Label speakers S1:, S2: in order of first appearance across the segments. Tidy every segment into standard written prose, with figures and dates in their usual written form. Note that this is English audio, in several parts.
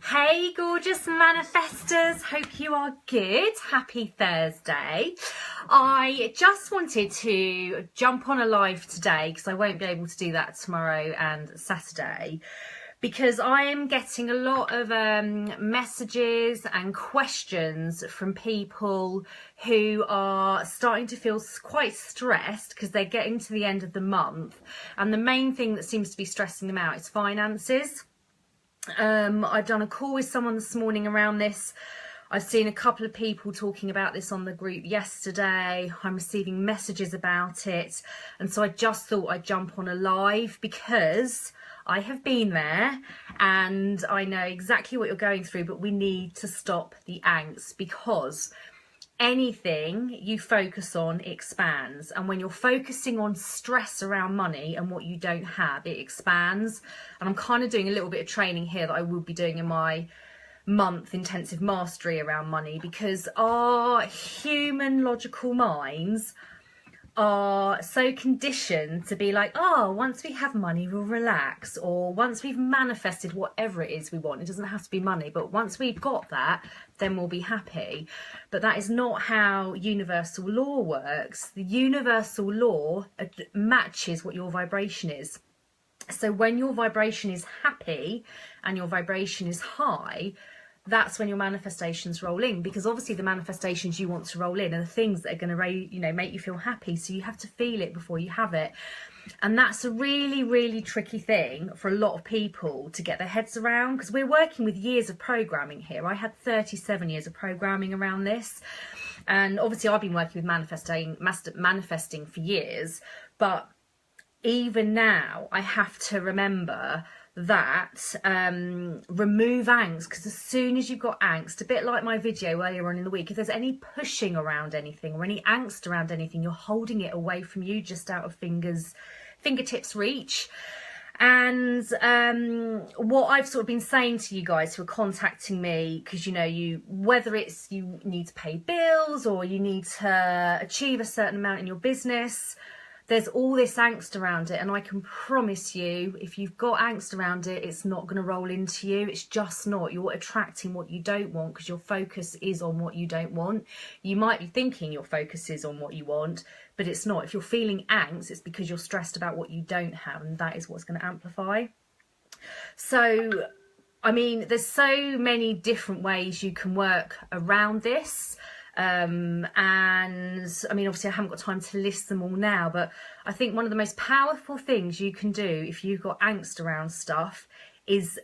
S1: Hey gorgeous manifestors, hope you are good. Happy Thursday. I just wanted to jump on a live today because I won't be able to do that tomorrow and Saturday, because I am getting a lot of messages and questions from people who are starting to feel quite stressed because they're getting to the end of the month, and the main thing that seems to be stressing them out is finances. I've done a call with someone this morning around this. I've seen a couple of people talking about this on the group yesterday. I'm receiving messages about it, and so I just thought I'd jump on a live because I have been there and I know exactly what you're going through, but we need to stop the angst, because anything you focus on expands, and when you're focusing on stress around money and what you don't have, it expands. And I'm kind of doing a little bit of training here that I will be doing in my month intensive mastery around money, because our human logical minds are so conditioned to be like, oh, once we have money we'll relax, or once we've manifested whatever it is we want, it doesn't have to be money, but once we've got that then we'll be happy. But that is not how universal law works. The universal law matches what your vibration is. So when your vibration is happy and your vibration is high, that's when your manifestations roll in, because obviously the manifestations you want to roll in are the things that are going to make you feel happy. So you have to feel it before you have it. And that's a really, really tricky thing for a lot of people to get their heads around, because we're working with years of programming here. I had 37 years of programming around this. And obviously I've been working with manifesting for years, but even now I have to remember that remove angst, because as soon as you've got angst, a bit like my video earlier on in the week, if there's any pushing around anything or any angst around anything, you're holding it away from you, just out of fingertips reach. And what I've sort of been saying to you guys who are contacting me, because whether it's you need to pay bills or you need to achieve a certain amount in your business, there's all this angst around it, and I can promise you, if you've got angst around it, it's not going to roll into you. It's just not. You're attracting what you don't want because your focus is on what you don't want. You might be thinking your focus is on what you want, but it's not. If you're feeling angst, it's because you're stressed about what you don't have, and that is what's going to amplify. So, I mean, there's so many different ways you can work around this. And I mean, obviously I haven't got time to list them all now, but I think one of the most powerful things you can do if you've got angst around stuff is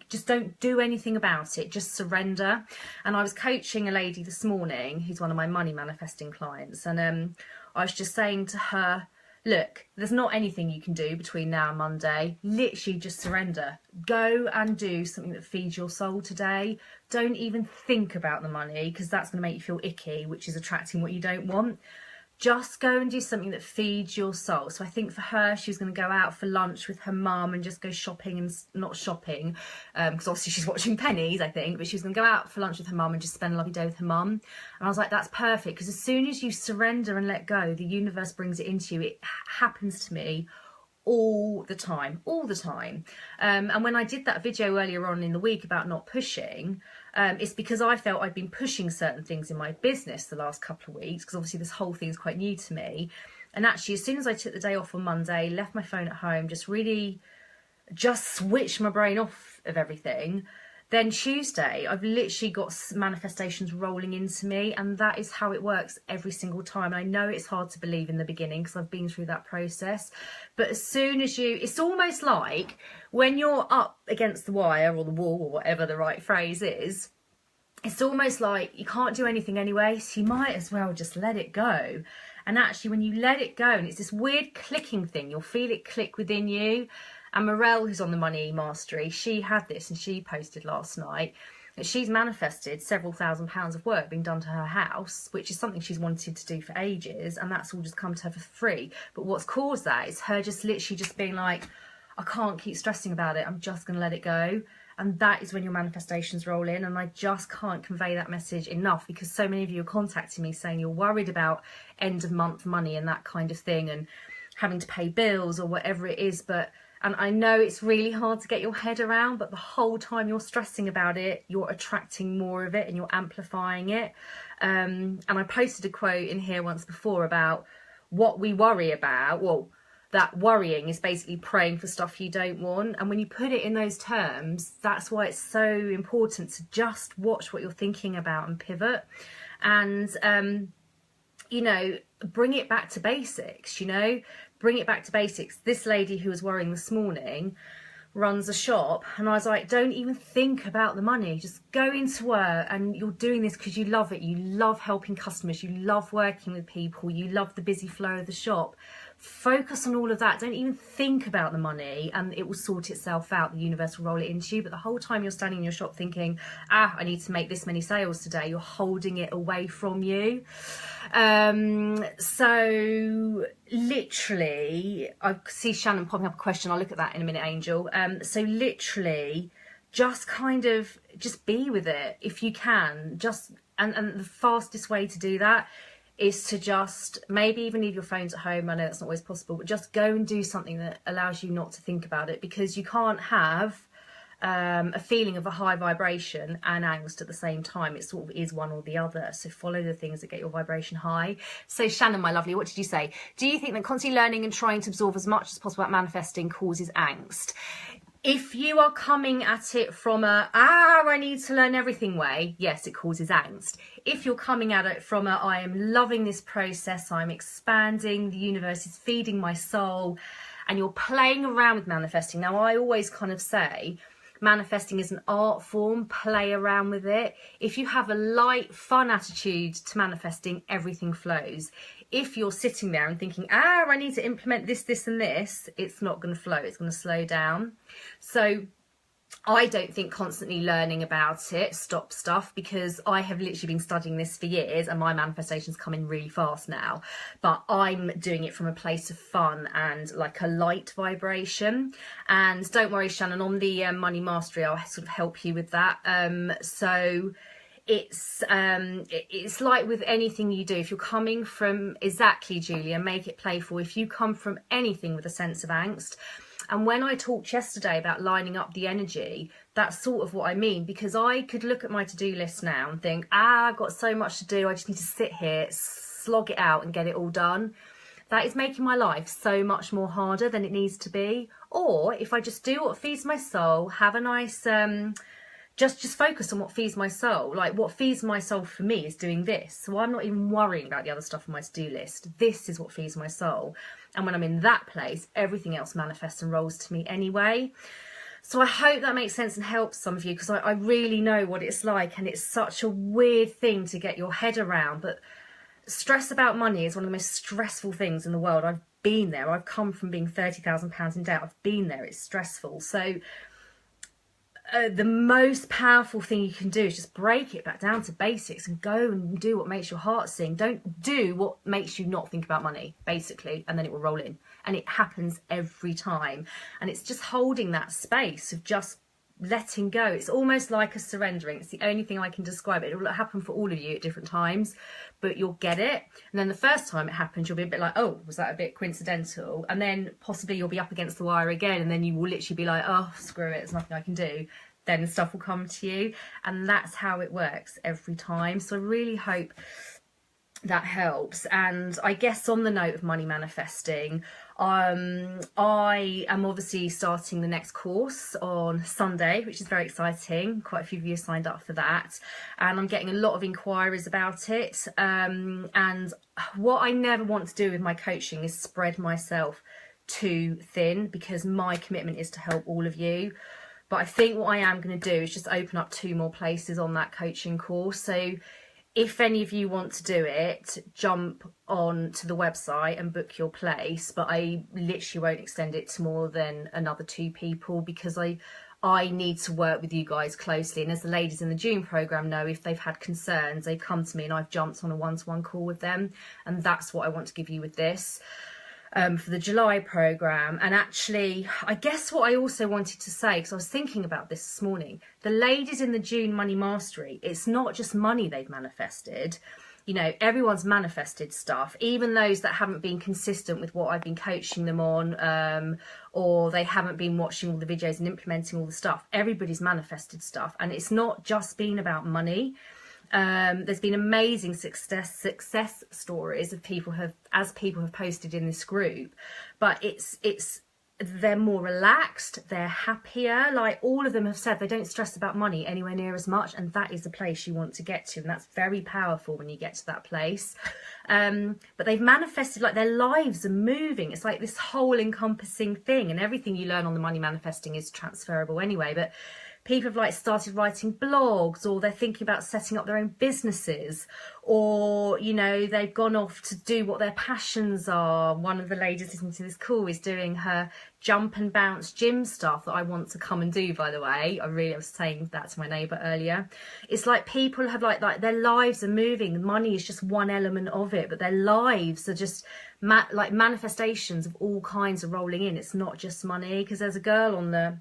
S1: just don't do anything about it, just surrender. And I was coaching a lady this morning who's one of my money manifesting clients, and I was just saying to her, look, there's not anything you can do between now and Monday. Literally just surrender. Go and do something that feeds your soul today. Don't even think about the money, because that's going to make you feel icky, which is attracting what you don't want. Just go and do something that feeds your soul. So I think for her, she was going to go out for lunch with her mum and just go shopping, and not shopping, because obviously she's watching pennies, I think, but she was going to go out for lunch with her mum and just spend a lovely day with her mum. And I was like, that's perfect, because as soon as you surrender and let go, the universe brings it into you. It happens to me all the time. And when I did that video earlier on in the week about not pushing, it's because I felt I'd been pushing certain things in my business the last couple of weeks, because obviously this whole thing is quite new to me. And actually, as soon as I took the day off on Monday, left my phone at home, just switched my brain off of everything, then Tuesday I've literally got manifestations rolling into me, and that is how it works every single time. I know it's hard to believe in the beginning because I've been through that process, but as soon as it's almost like when you're up against the wire or the wall or whatever the right phrase is, it's almost like you can't do anything anyway, so you might as well just let it go. And actually, when you let it go, and it's this weird clicking thing, you'll feel it click within you. And Morelle, who's on the Money Mastery, she had this, and she posted last night that she's manifested several £1,000s of work being done to her house, which is something she's wanted to do for ages, and that's all just come to her for free. But what's caused that is her just literally just being like, I can't keep stressing about it, I'm just going to let it go. And that is when your manifestations roll in. And I just can't convey that message enough, because so many of you are contacting me saying you're worried about end of month money and that kind of thing, and having to pay bills or whatever it is. But And I know it's really hard to get your head around, but the whole time you're stressing about it, you're attracting more of it and you're amplifying it. And I posted a quote in here once before about what we worry about. Well, that worrying is basically praying for stuff you don't want. And when you put it in those terms, that's why it's so important to just watch what you're thinking about and pivot. And, you know, bring it back to basics, you know, bring it back to basics. This lady who was worrying this morning runs a shop, and I was like, don't even think about the money, just go into work. And you're doing this because you love it, you love helping customers, you love working with people, you love the busy flow of the shop. Focus on all of that, don't even think about the money, and it will sort itself out. The universe will roll it into you. But the whole time you're standing in your shop thinking, I need to make this many sales today, you're holding it away from you. So literally, I see Shannon popping up a question, I'll look at that in a minute, Angel. So literally just kind of just be with it if you can, just and the fastest way to do that is to just maybe even leave your phones at home. I know that's not always possible, but just go and do something that allows you not to think about it, because you can't have a feeling of a high vibration and angst at the same time. It sort of is one or the other. So follow the things that get your vibration high. So Shannon, my lovely, what did you say? Do you think that constantly learning and trying to absorb as much as possible about manifesting causes angst? If you are coming at it from I need to learn everything way, yes, it causes angst. If you're coming at it from I am loving this process, I'm expanding, the universe is feeding my soul, and you're playing around with manifesting. Now, I always kind of say manifesting is an art form, play around with it. If you have a light, fun attitude to manifesting, everything flows. If you're sitting there and thinking, I need to implement this, this and this, it's not going to flow, it's going to slow down. So I don't think constantly learning about it stops stuff, because I have literally been studying this for years and my manifestations come in really fast now. But I'm doing it from a place of fun and like a light vibration. And don't worry, Shannon, on the money mastery, I'll sort of help you with that. So it's like with anything you do, if you're coming from, exactly, Julia, make it playful. If you come from anything with a sense of angst, and when I talked yesterday about lining up the energy, that's sort of what I mean, because I could look at my to-do list now and think, I've got so much to do, I just need to sit here, slog it out and get it all done. That is making my life so much more harder than it needs to be. Or if I just do what feeds my soul, have a nice just focus on what feeds my soul. Like, what feeds my soul for me is doing this. So I'm not even worrying about the other stuff on my to-do list. This is what feeds my soul. And when I'm in that place, everything else manifests and rolls to me anyway. So I hope that makes sense and helps some of you, because I really know what it's like, and it's such a weird thing to get your head around. But stress about money is one of the most stressful things in the world. I've been there. I've come from being £30,000 in debt. I've been there. It's stressful. So the most powerful thing you can do is just break it back down to basics and go and do what makes your heart sing. Don't do what makes you not think about money, basically, and then it will roll in. And it happens every time. And it's just holding that space of just letting go. It's almost like a surrendering. It's the only thing I can describe it. It will happen for all of you at different times, but you'll get it. And then the first time it happens, you'll be a bit like, oh, was that a bit coincidental? And then possibly you'll be up against the wire again, and then you will literally be like, oh, screw it, there's nothing I can do. Then stuff will come to you. And that's how it works every time. So I really hope that helps. And I guess on the note of money manifesting, I am obviously starting the next course on Sunday, which is very exciting. Quite a few of you signed up for that, and I'm getting a lot of inquiries about it. And what I never want to do with my coaching is spread myself too thin, because my commitment is to help all of you. But I think what I am going to do is just open up 2 more places on that coaching course. So if any of you want to do it, jump on to the website and book your place. But I literally won't extend it to more than another 2 people, because I need to work with you guys closely. And as the ladies in the June programme know, if they've had concerns, they come to me and I've jumped on a one-to-one call with them. And that's what I want to give you with this. For the July programme. And actually, I guess what I also wanted to say, because I was thinking about this morning, the ladies in the June Money Mastery, it's not just money they've manifested. you know, everyone's manifested stuff, even those that haven't been consistent with what I've been coaching them on, or they haven't been watching all the videos and implementing all the stuff. Everybody's manifested stuff, and it's not just been about money. There's been amazing success stories of people have posted in this group, but they're more relaxed, they're happier. Like, all of them have said they don't stress about money anywhere near as much, and that is the place you want to get to, and that's very powerful when you get to that place. But they've manifested, like, their lives are moving. It's like this whole encompassing thing, and everything you learn on the money manifesting is transferable anyway. But people have, like, started writing blogs, or they're thinking about setting up their own businesses, or, you know, they've gone off to do what their passions are. One of the ladies listening to this call is doing her jump and bounce gym stuff that I want to come and do, by the way. I was saying that to my neighbour earlier. It's like people have, like their lives are moving. Money is just one element of it, but their lives are just like manifestations of all kinds of rolling in. It's not just money, because there's a girl on the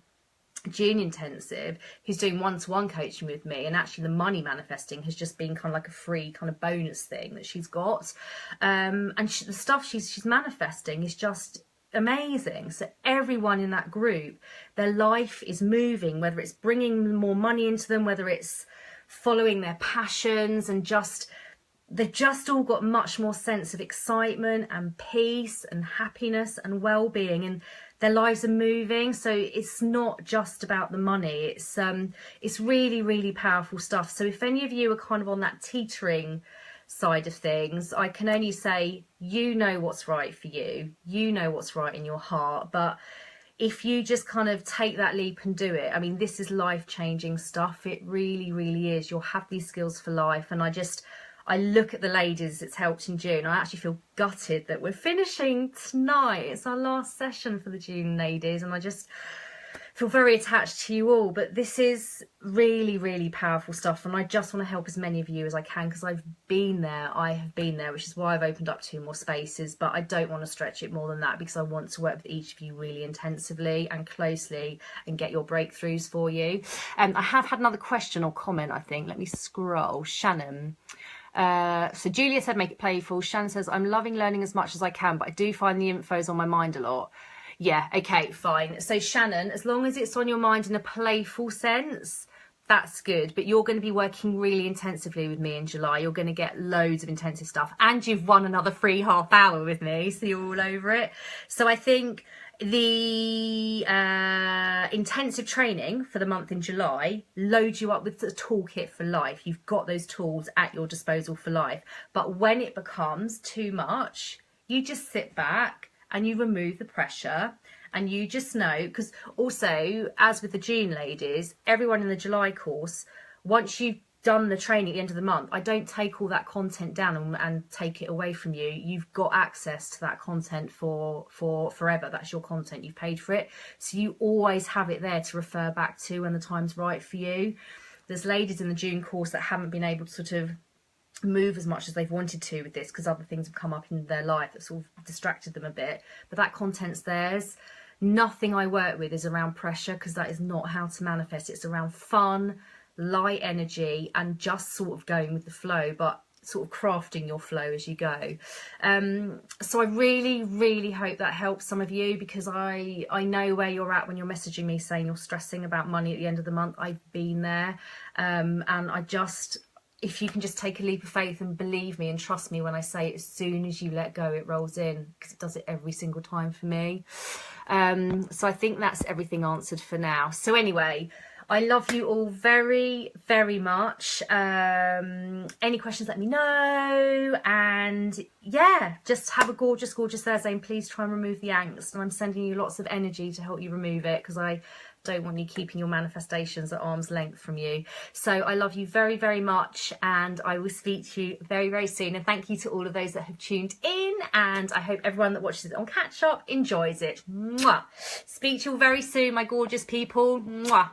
S1: June intensive who's doing one-to-one coaching with me, and actually the money manifesting has just been kind of like a free kind of bonus thing that she's got, and the stuff she's manifesting is just amazing. So everyone in that group, their life is moving, whether it's bringing more money into them, whether it's following their passions, and they've just all got much more sense of excitement and peace and happiness and well-being, and their lives are moving. So it's not just about the money. It's really, really powerful stuff. So if any of you are kind of on that teetering side of things, I can only say, you know what's right for you. You know what's right in your heart. But if you just kind of take that leap and do it, I mean, this is life-changing stuff. It really, really is. You'll have these skills for life. And I look at the ladies it's helped in June. I actually feel gutted that we're finishing tonight. It's our last session for the June ladies, and I just feel very attached to you all. But this is really, really powerful stuff, and I just want to help as many of you as I can, because I've been there. I have been there, which is why I've opened up 2 more spaces. But I don't want to stretch it more than that, because I want to work with each of you really intensively and closely and get your breakthroughs for you. I have had another question or comment, I think. Let me scroll. Shannon. So Julia said, make it playful. Shannon says, I'm loving learning as much as I can, but I do find the info's on my mind a lot. Yeah, okay, fine. So Shannon, as long as it's on your mind in a playful sense, that's good. But you're going to be working really intensively with me in July. You're going to get loads of intensive stuff, and you've won another free half hour with me, so you're all over it. So I think the intensive training for the month in July loads you up with the toolkit for life. You've got those tools at your disposal for life. But when it becomes too much, you just sit back and you remove the pressure, and you just know, because also, as with the June ladies, everyone in the July course, once you've done the training at the end of the month, I don't take all that content down and take it away from you. You've got access to that content for forever. That's your content. You've paid for it. So you always have it there to refer back to when the time's right for you. There's ladies in the June course that haven't been able to sort of move as much as they've wanted to with this, because other things have come up in their life that sort of distracted them a bit. But that content's theirs. Nothing I work with is around pressure, because that is not how to manifest. It's around fun, light energy, and just sort of going with the flow, but sort of crafting your flow as you go. So I really, really hope that helps some of you, because I know where you're at when you're messaging me saying you're stressing about money at the end of the month. I've been there, and if you can just take a leap of faith and believe me and trust me when I say, as soon as you let go, it rolls in, because it does it every single time for me. So I think that's everything answered for now. So anyway, I love you all very, very much. Any questions, let me know. And yeah, just have a gorgeous, gorgeous Thursday, and please try and remove the angst. And I'm sending you lots of energy to help you remove it, because I don't want you keeping your manifestations at arm's length from you. So I love you very, very much, and I will speak to you very, very soon. And thank you to all of those that have tuned in, and I hope everyone that watches it on catch up enjoys it. Mwah. Speak to you all very soon, my gorgeous people. Mwah.